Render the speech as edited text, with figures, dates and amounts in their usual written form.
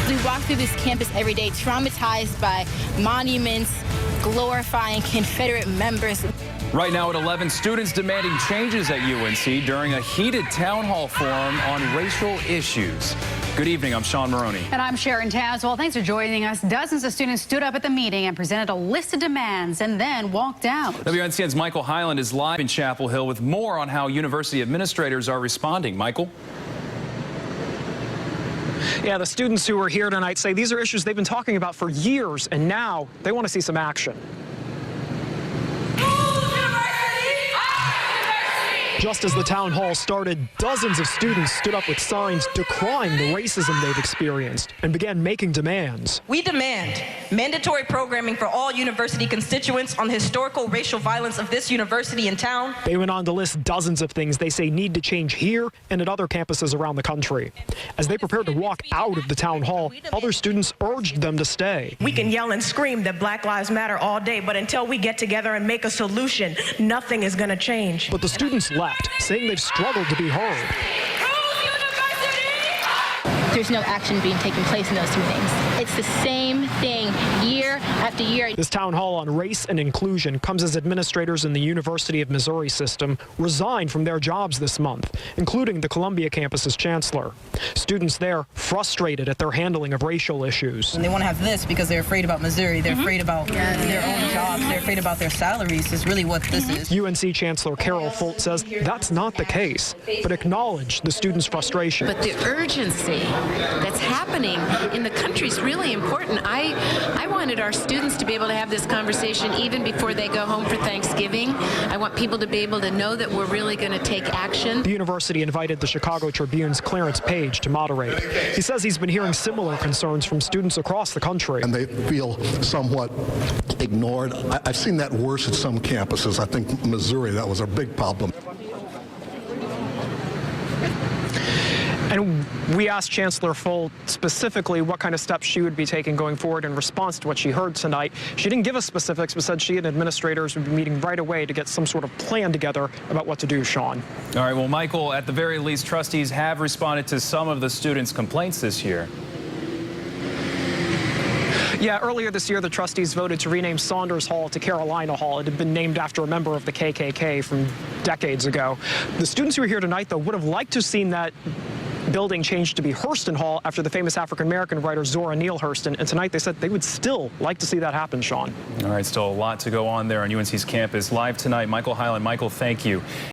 We walk through this campus every day, traumatized by monuments glorifying Confederate members. Right now at 11, students demanding changes at UNC during a heated town hall forum on racial issues. Good evening, I'm Sean Maroney. And I'm Sharon Tazwell. Thanks for joining us. Dozens of students stood up at the meeting and presented a list of demands and then walked out. WNCN's Michael HYLAND is live in Chapel Hill with more on how university administrators are responding. Michael? Yeah, the students who were here tonight say these are issues they've been talking about for years, and now they want to see some action. Just as the town hall started, dozens of students stood up with signs decrying the racism they've experienced and began making demands. We demand mandatory programming for all university constituents on the historical racial violence of this university and town. They went on to list dozens of things they say need to change here and at other campuses around the country. As they prepared to walk out of the town hall, other students urged them to stay. We can yell and scream that Black Lives Matter all day, but until we get together and make a solution, nothing is going to change. But the students left, saying they've struggled to be heard. There's no action being taken place in those meetings. It's the same thing year after year. This town hall on race and inclusion comes as administrators in the University of Missouri system resigned from their jobs this month, including the Columbia campus's chancellor. Students there frustrated at their handling of racial issues. And they want to have this because they're afraid about Missouri. They're afraid about their own jobs. They're afraid about their salaries is really what this is. UNC Chancellor Carol Folt says that's not the case, but acknowledged the students' frustration. But the urgency that's happening in the country is really important. I wanted our students to be able to have this conversation even before they go home for Thanksgiving. I want people to be able to know that we're really going to take action. The university invited the Chicago Tribune's Clarence Page to moderate. He says he's been hearing similar concerns from students across the country. And they feel somewhat ignored. I've seen that worse at some campuses. I think Missouri, that was a big problem. And we asked Chancellor Folt specifically what kind of steps she would be taking going forward in response to what she heard tonight. She didn't give us specifics, but said she and administrators would be meeting right away to get some sort of plan together about what to do, Sean. All right, well, Michael, at the very least, trustees have responded to some of the students' complaints this year. Yeah, earlier this year, the trustees voted to rename Saunders Hall to Carolina Hall. It had been named after a member of the KKK from decades ago. The students who are here tonight, though, would have liked to have seen that building changed to be Hurston Hall after the famous African-American writer Zora Neale Hurston. And tonight they said they would still like to see that happen, Sean. All right, still a lot to go on there on UNC's campus. Live tonight, Michael HYLAND. Michael, thank you.